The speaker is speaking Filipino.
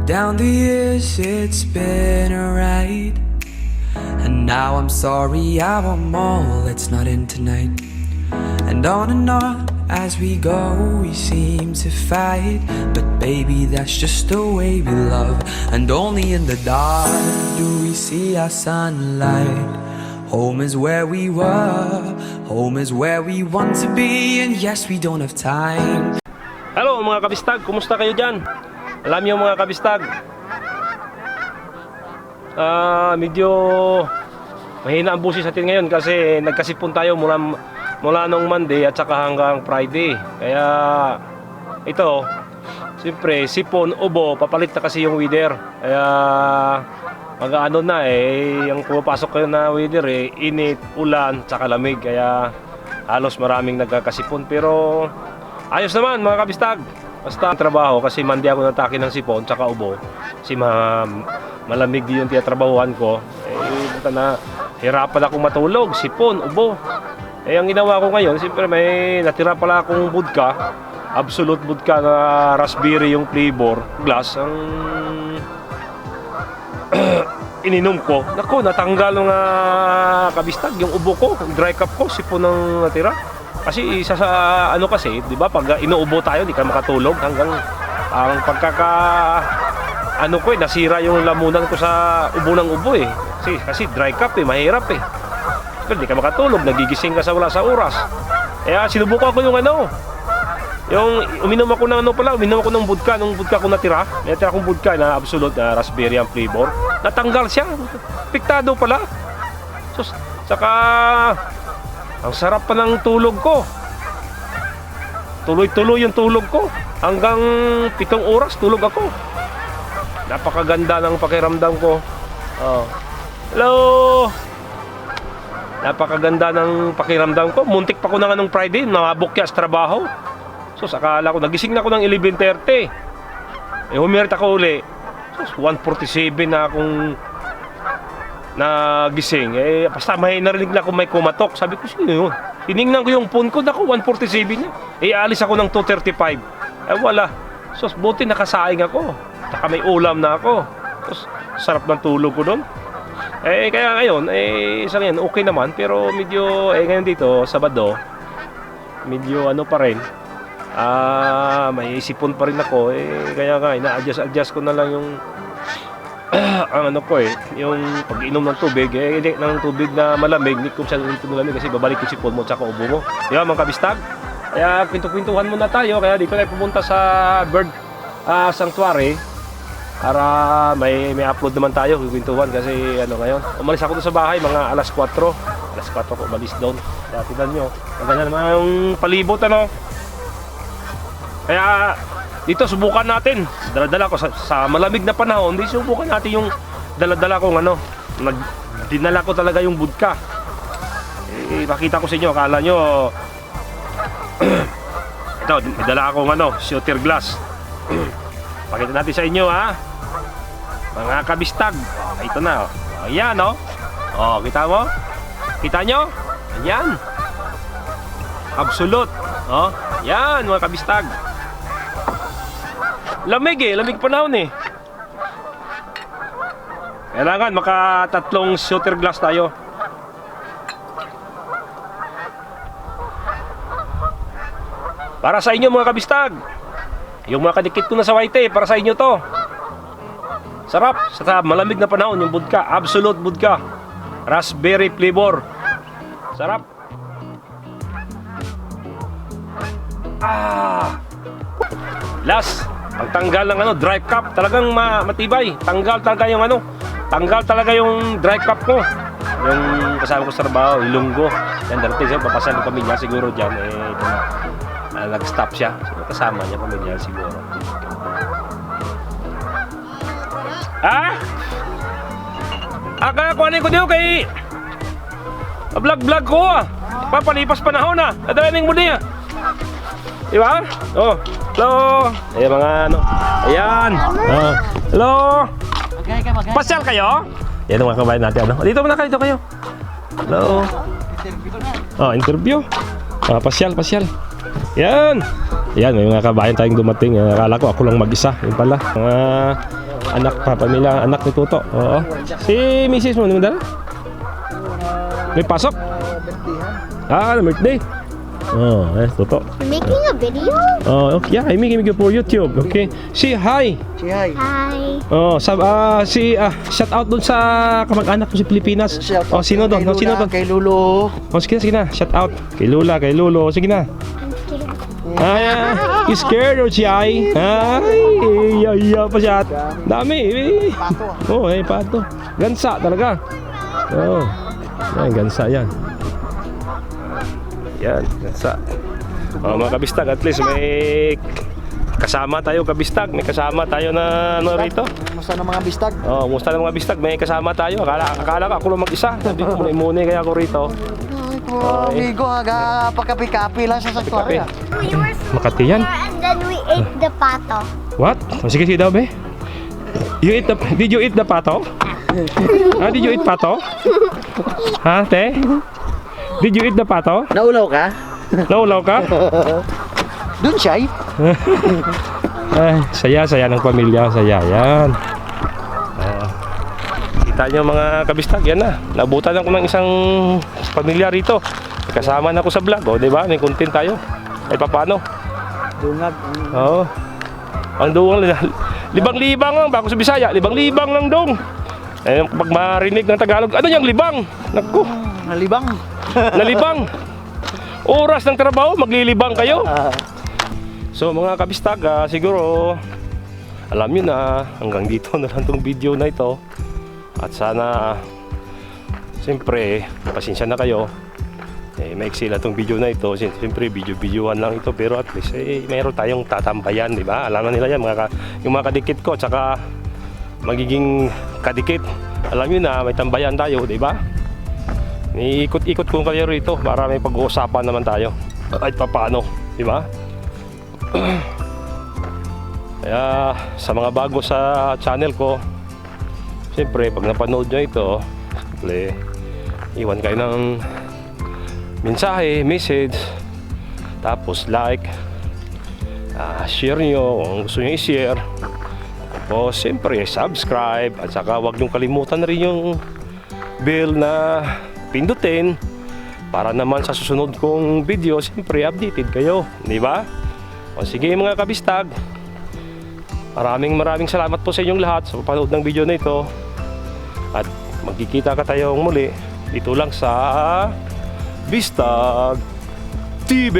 Down the years it's been a ride, and now I'm sorry I want more, let's not end tonight. And on as we go we seem to fight, but baby that's just the way we love. And only in the dark do we see our sunlight. Home is where we were, home is where we want to be, and yes we don't have time. Hello mga kabistag, kumusta kayo dyan? Alam niyo mga kabistag, medyo mahina ang busis natin ngayon kasi nagkasipon tayo mula nung Monday at saka hanggang Friday. Kaya ito, siyempre sipon, ubo, papalit na kasi yung weather. Kaya mag-ano na yung pumapasok kayo na weather init, ulan, tsaka lamig. Kaya halos maraming nagkakasipon. Pero ayos naman mga kabistag. Basta trabaho kasi Monday ako natake ng sipon tsaka ubo. Kasi malamig din yung tinatrabahuan ko. Na hirapan akong matulog, sipon, ubo. Ang ginawa ko ngayon, siyempre may natira pala akong vodka, Absolute vodka na raspberry yung flavor, glass ang ininom ko. Naku, natanggal ng kabistag yung ubo ko, dry cup ko, sipon ng natira. Kasi isa sa ano kasi, 'di ba, pag inuubo tayo, di ka makatulog hanggang ang nasira yung lamunan ko sa ubo ng ubo Kasi dry cup mahirap Pero di ka makatulog, nagigising ka sa wala sa oras. Kaya sinubukan ko yung uminom ako ng vodka ko natira. May natira akong vodka na Absolute na raspberry ang flavor. Natanggal siya. Piktado pala. So, saka ang sarap pa ng tulog ko. Tuloy-tuloy yung tulog ko. Hanggang 7 oras tulog ako. Napakaganda ng pakiramdam ko. Hello! Napakaganda ng pakiramdam ko. Muntik pa ko na nung Friday, nabukya sa trabaho. So, akala ko, nagising na ako ng 11:30. Humirit ako uli. So, 1:47 na akong nagising. Basta may narinig na ako may kumatok. Sabi ko, sino yun? Tinignan ko yung phone ko, naku, 1:47 niya. Alis ako ng 2:35. Wala. So, buti nakasaing ako. Saka may ulam na ako. So, sarap ng tulog ko doon. Kaya ngayon, isang yan, okay naman. Pero medyo, ngayon dito, Sabado, medyo ano pa rin. May sipon pa rin ako. Kaya nga, ina-adjust ko na lang yung ang yung pag-inom ng tubig, ng tubig na malamig, hindi ko siya malamig kasi babalik yung sipon mo at saka ubo mo. Diba mga kabistag? Kaya kwento-kwentuhan muna tayo. Kaya dito tayo pumunta sa bird sanctuary para may upload naman tayo, kwentuhan kasi ngayon. Umalis ako doon sa bahay, mga alas 4. Alas 4 ko umalis doon. Kaya tignan nyo, maganda naman yung palibot Kaya dito subukan natin, dala-dala ko sa malamig na panahon, di subukan natin yung dala-dala kong dinala ko talaga yung vodka. Pakita ko sa inyo, akala nyo ito, dala akong shooter glass. Pakita natin sa inyo mga kabistag. Ito na ayan kita mo? Kita nyo? Ayan, Absolute. Yan mga kabistag. Lamig lamig panahon Kailangan maka-3 shooter glass tayo. Para sa inyo mga kabistag. Yung mga kadikit ko na sa white para sa inyo to. Sarap sa malamig na panahon yung vodka, Absolute vodka, raspberry flavor. Sarap. Last, pagtanggal ng dry cup, talagang matibay. Tanggal talaga yung dry cup ko. Yung kasama ko sa trabaho, Ilonggo. Yan darating siya, papasan ng pamilya siguro dyan. Ito na, nag-stop siya. So, kasama niya pamilya siguro. Kaya kuhanin ko diyo kay vlog ko papalipas panahon nadaling mo niya. Diba? Hello. Ayan mga ayan. Hello. Pasyal kayo? Yan mga kabayan natin Dito muna kayo. Hello. Interview. Pasyal. Yan, may mga kabayan tayong dumating. Akala ko ako lang mag-isa. Yun pala. Anak pa, pamilya, anak ni Tuto. Oo. Si Mrs. mo, naman dala? May pasok? Birthday. Oh, Tuto. You're making a video? Oh, okay. Yeah, I'm making video for YouTube. Okay. Say hi. Hi. Oh, shout out dun sa kamag-anak ko sa Pilipinas. Oh, sino doon? Sino doon? Kay Lulo. Oh, sige na. Shout out. Kay Lula, kay Lulo. Sige na. Ay, you scared or shy? Ay, iya pa siya. Dami. Oh, pato. Gansa talaga. Oh. Yan, gansa yan. Yan, gansa. Oh, mga kabistag, at least may kasama tayo kabistag. May kasama tayo na ano rito. Musta ng mga bistag? Oh, musta ng mga bistag? May kasama tayo. Akala ko ako lang mag-isa. Sabi ko, muni kaya ako rito. Amigo, pagkapi-kapi lang sa Kape. saktuarya. We were Makati yan. and then we ate the pato. What? Oh, sige daw, be. Did you eat the pato? Did you eat pato? Ha, te? Did you eat the pato? Naulaw ka? Naulaw ka? Dun siya eh. Ay, saya ng pamilya. Saya yan. Kita nyo mga kabistag, yan na. Nabutan ako ng isang pamilya rito. Kasama na ako sa vlog, oh, di ba? May content tayo. Ay, paano? Dungag. Oo. Ang duwang, libang-libang lang. Bako sa Bisaya, libang-libang lang dong. Eh, pag marinig ng Tagalog, ano yung libang? Naku, Nalibang. nalibang. Oras ng trabaho, maglilibang kayo. So mga kabistag, siguro alam nyo na hanggang dito na lang tong video na ito. At sana siyempre pasensya na kayo, maiksi lang tong video na ito. Siyempre video-videoan lang ito, pero at least mayroon tayong tatambayan, di ba? Alam na nila yan, yung mga kadikit ko, tsaka magiging kadikit. Alam nyo na may tambayan tayo, di ba? Iikot-ikot ko kayo rito para may pag-uusapan naman tayo. Kahit paano, di ba? Kaya sa mga bago sa channel ko, siyempre pag napanood nyo ito, siyempre iwan kayo ng mensahe, message, tapos like, share nyo kung gusto nyo i-share, tapos siyempre subscribe, at saka huwag nyo kalimutan na rin yung bell na pindutin para naman sa susunod kong video siyempre updated kayo, di ba? O sige mga kabistag, maraming salamat po sa inyong lahat sa panood ng video na ito, at magkikita ka tayong muli dito lang sa Bistag TV.